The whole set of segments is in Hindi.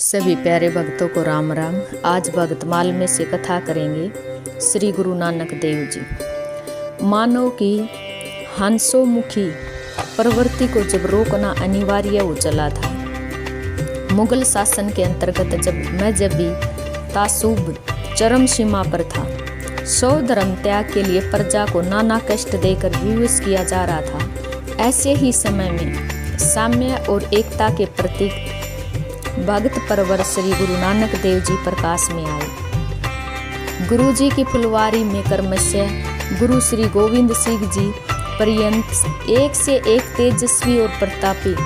सभी प्यारे भक्तों को राम राम। आज भक्तमाल में से कथा करेंगे श्री गुरु नानक देव जी। मानव की हंसोमुखी प्रवृत्ति को जब रोकना अनिवार्य हो चला था। मुगल शासन के अंतर्गत जब भी तासुब चरम सीमा पर था। सौ धर्म त्याग के लिए प्रजा को नाना कष्ट देकर विवश किया जा रहा था। ऐसे ही समय में साम्य और एकता के प्रतीक भक्त परवर श्री गुरु नानक देव जी प्रकाश में आए। गुरु जी की फुलवारी में कर्मस्य गुरु श्री गोविंद सिंह जी पर्यंत एक से एक तेजस्वी और प्रतापी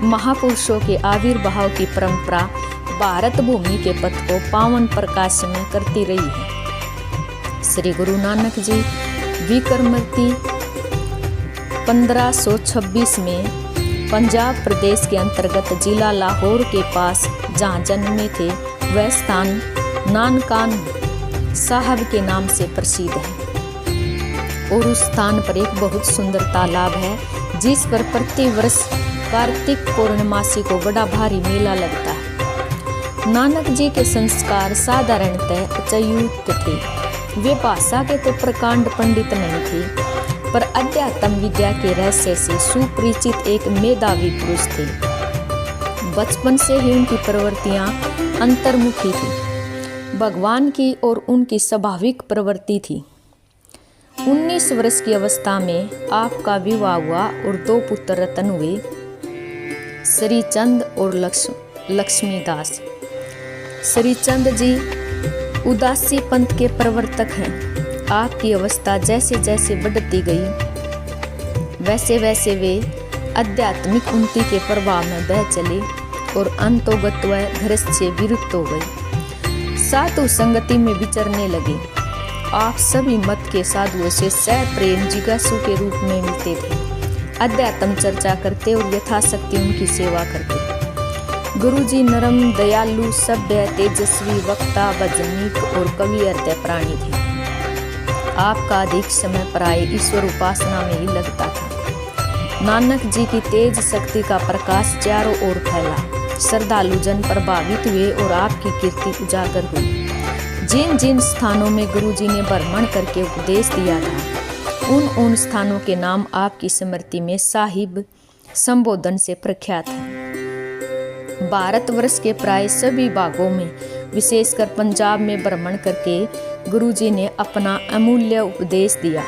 महापुरुषों के आविर्भाव की परंपरा भारत भूमि के पथ को पावन प्रकाश में करती रही है। श्री गुरु नानक जी विक्रमति 1526 में पंजाब प्रदेश के अंतर्गत जिला लाहौर के पास जहाँ जन्मे थे, वह स्थान नानकान साहब के नाम से प्रसिद्ध है। और उस स्थान पर एक बहुत सुंदर तालाब है, जिस पर प्रति वर्ष कार्तिक पूर्णिमासी को बड़ा भारी मेला लगता है। नानक जी के संस्कार साधारणतः उच्चयुक्त थे। वे भाषा के तो प्रकांड पंडित नहीं थे, पर अध्यात्म विद्या के रहस्य से सुपरिचित एक मेधावी पुरुष थे। बचपन से ही उनकी प्रवृत्तियां अंतर्मुखी थी, भगवान की और उनकी स्वाभाविक प्रवृत्ति थी। 19 वर्ष की अवस्था में आपका विवाह हुआ और 2 पुत्र रत्न हुए, श्री चंद और लक्ष्मीदास। श्री चंद जी उदासी पंथ के प्रवर्तक हैं। आपकी अवस्था जैसे जैसे बढ़ती गई, वैसे वैसे वे आध्यात्मिक उन्नति के प्रभाव में बह चले और अंतोगत घृष्ट से विरुद्ध हो गए। साधु संगति में विचरने लगे। आप सभी मत के साधुओं से सह प्रेम जिज्ञासु के रूप में मिलते थे। अध्यात्म चर्चा करते और यथाशक्ति उनकी सेवा करते। गुरुजी नरम, दयालु, सभ्य, तेजस्वी, वक्ता, भजनीक और कवि हृदय प्राणी थे। आपका अधिक समय प्राय ईश्वर उपासना में ही लगता था। नानक जी की तेज शक्ति का प्रकाश चारों ओर फैला। श्रद्धालु जन प्रभावित हुए और आपकी कीर्ति उजागर हुई। जिन जिन स्थानों में गुरु जी ने भ्रमण करके उपदेश दिया था, उन स्थानों के नाम आपकी स्मृति में साहिब संबोधन से प्रख्यात है। भारतवर्ष के प्राय सभी भागों में, विशेषकर पंजाब में भ्रमण करके गुरुजी ने अपना अमूल्य उपदेश दिया।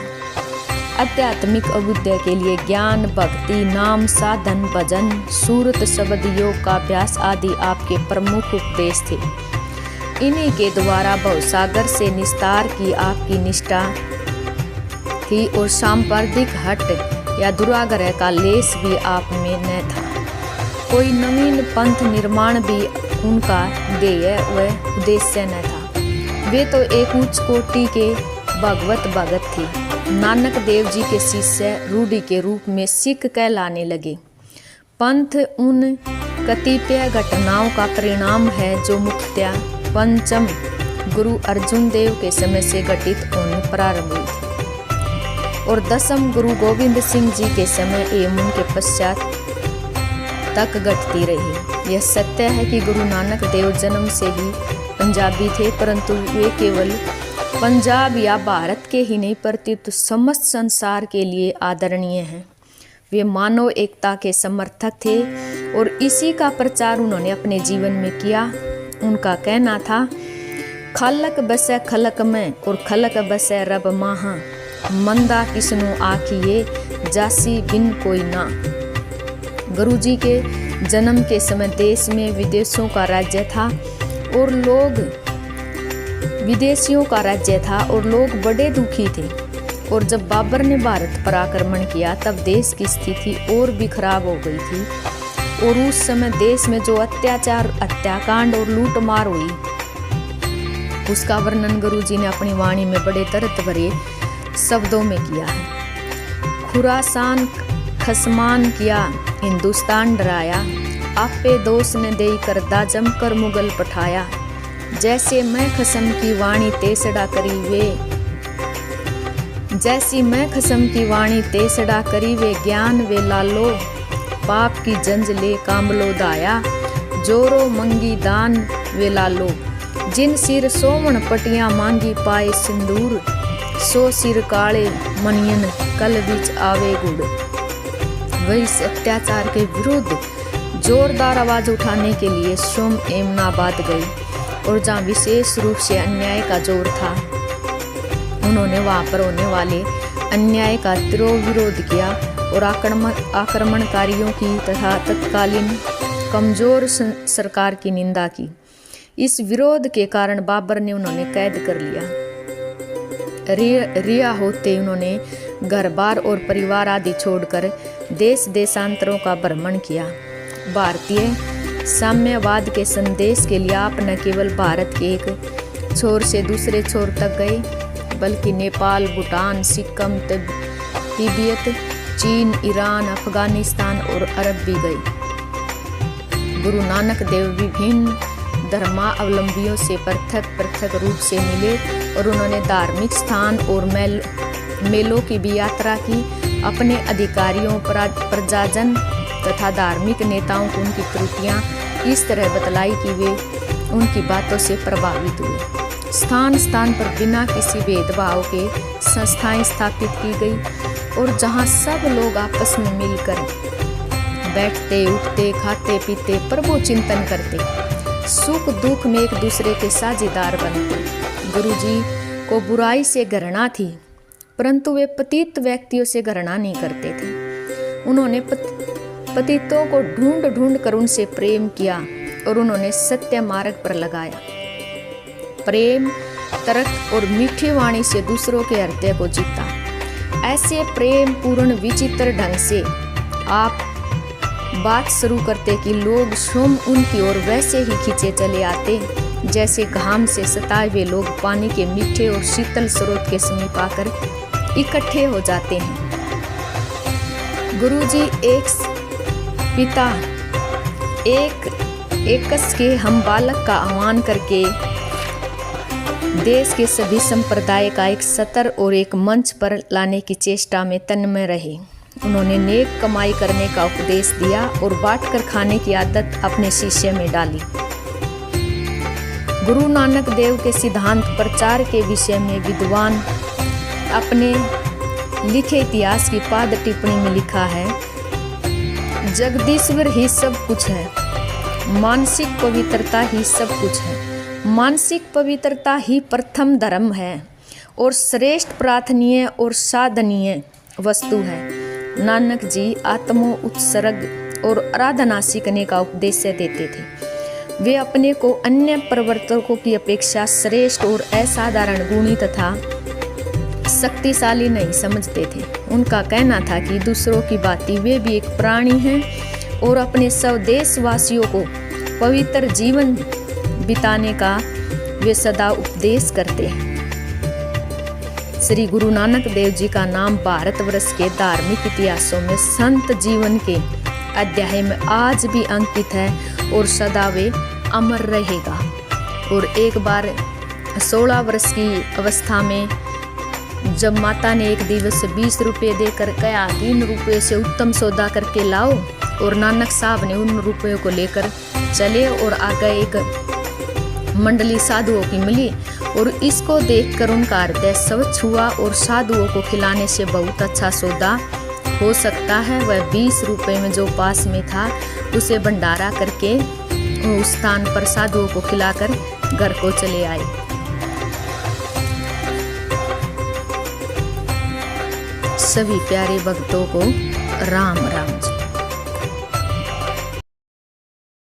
आध्यात्मिक अभ्युदय के लिए ज्ञान, भक्ति, नाम, साधन, भजन, सूरत, शब्द, योग का अभ्यास आदि आपके प्रमुख उपदेश थे। इन्हीं के द्वारा भवसागर से निस्तार की आपकी निष्ठा थी और सांप्रदायिक हट या दुराग्रह का लेस भी आप में न था। कोई नवीन पंथ निर्माण भी उनका ध्येय व उद्देश्य न था। वे तो एक उच्च कोटि के भगवत भगत थे। नानक देव जी के शिष्य रूढ़ी के रूप में सिख कहलाने लगे। पंथ उन कतिपय घटनाओं का परिणाम है जो मुख्यतः पंचम गुरु अर्जुन देव के समय से घटित होने प्रारंभ हुई थी और 10म गुरु गोविंद सिंह जी के समय एवं उनके पश्चात तक घटती रही। यह सत्य है कि गुरु नानक देव जन्म से ही पंजाबी थे, परंतु वे केवल पंजाब या भारत के ही नहीं प्रत्युत समस्त संसार के लिए आदरणीय हैं। वे मानव एकता के समर्थक थे और इसी का प्रचार उन्होंने अपने जीवन में किया। उनका कहना था, खलक बसे खलक में और खलक बसे रब माहा, मंदा किसनु आखिए जासी बिन कोई ना। गुरुजी के जन्म के समय देश में विदेशियों का राज्य था और लोग बड़े दुखी थे। और जब बाबर ने भारत पर आक्रमण किया, तब देश की स्थिति और भी खराब हो गई थी। और उस समय देश में जो अत्याचार, हत्याकांड और लूटमार हुई, उसका वर्णन गुरुजी ने अपनी वाणी में बड़े दर्द भरे शब्दों में किया है। खुरासान खसमान किया, हिंदुस्तान डराया, आपे दोष ने दे करदा जमकर मुगल पठाया। जैसे मैं खसम की वाणी तेसड़ा करी वे, जैसी मैं खसम की वाणी तेसड़ा करी वे ज्ञान वे लालो, पाप की जंज ले कामलो दाया, जोरो मंगी दान वे लालो, जिन सिर सोवण पटियां मांगी पाए सिंदूर, सो सिर काले मनियन कल बीच आवे गुड़। वही इस अत्याचार के विरुद्ध जोरदार आवाज उठाने के लिए सोम एमनाबाद गई और जहाँ विशेष रूप से अन्याय का जोर था, उन्होंने वहाँ पर होने वाले अन्याय का तीव्र विरोध किया और आक्रमणकारियों की तथा तत्कालीन कमजोर सरकार की निंदा की। इस विरोध के कारण बाबर ने उन्होंने कैद कर लिया। रिहा होते उन्होंने घर बार और परिवार आदि छोड़कर देश देशांतरों का भ्रमण किया। भारतीय साम्यवाद के संदेश के लिए आप न केवल भारत के एक छोर से दूसरे छोर तक गए, बल्कि नेपाल, भूटान, सिक्किम, तिब्बत, चीन, ईरान, अफगानिस्तान और अरब भी गए। गुरु नानक देव विभिन्न धर्मावलंबियों से पृथक रूप से मिले और उन्होंने धार्मिक स्थान और मेलों की भी यात्रा की। अपने अधिकारियों, प्रजाजन तथा धार्मिक नेताओं को उनकी त्रुटियां इस तरह बतलाई कि वे उनकी बातों से प्रभावित हुए। स्थान स्थान पर बिना किसी भेदभाव के संस्थाएं स्थापित की गई और जहां सब लोग आपस में मिलकर बैठते, उठते, खाते, पीते, प्रभु चिंतन करते, सुख दुख में एक दूसरे के साझेदार बनते। गुरुजी को बुराई से घृणा थी, परंतु वे पतित व्यक्तियों से घृणा नहीं करते थे। उन्होंने पतितों को ढूंढ कर उनसे प्रेम किया और उन्होंने सत्य मार्ग पर लगाया। प्रेम, तर्क और मीठी वाणी से दूसरों के हृदय को जीता। ऐसे प्रेम पूर्ण विचित्र ढंग से आप बात शुरू करते कि लोग स्वयं उनकी ओर वैसे ही खींचे चले आते जैसे घाम से सताए हुए लोग पानी के मीठे और शीतल स्रोत के समीप आकर इकट्ठे हो जाते हैं। गुरुजी एक पिता एकस के हम बालक का आह्वान करके देश के सभी संप्रदाय का एक सतर और एक मंच पर लाने की चेष्टा में तन्मय रहे। उन्होंने नेक कमाई करने का उपदेश दिया और बांटकर खाने की आदत अपने शिष्य में डाली। गुरु नानक देव के सिद्धांत प्रचार के विषय में विद्वान अपने लिखे इतिहास की पाद टिप्पणी में लिखा है, जगदीश्वर ही सब कुछ है, मानसिक पवित्रता ही सब कुछ है। मानसिक पवित्रता ही प्रथम धर्म है और श्रेष्ठ प्रार्थनीय और साधनीय वस्तु है। नानक जी आत्मो उत्सर्ग और आराधना सीखने का उपदेश देते थे। वे अपने को अन्य प्रवर्तकों की अपेक्षा श्रेष्ठ और असाधारण गुणी तथा शक्तिशाली नहीं समझते थे। उनका कहना था कि दूसरों की भांति वे भी एक प्राणी हैं और अपने स्वदेशवासियों को पवित्र जीवन बिताने का वे सदा उपदेश करते हैं। श्री गुरु नानक देव जी का नाम भारतवर्ष के धार्मिक इतिहासों में संत जीवन के अध्याय में आज भी अंकित है और सदा वे अमर रहेगा। और एक बार 16 वर्ष की अवस्था में जब माता ने एक दिवस 20 रुपये देकर कहा कि इन रुपये से उत्तम सौदा करके लाओ, और नानक साहब ने उन रुपयों को लेकर चले और आगे एक मंडली साधुओं की मिली और इसको देखकर उनका हृदय स्वच्छ हुआ और साधुओं को खिलाने से बहुत अच्छा सौदा हो सकता है। वह 20 रुपये में जो पास में था उसे भंडारा करके उस स्थान पर साधुओं को खिलाकर घर को चले आए। सभी प्यारे भक्तों को राम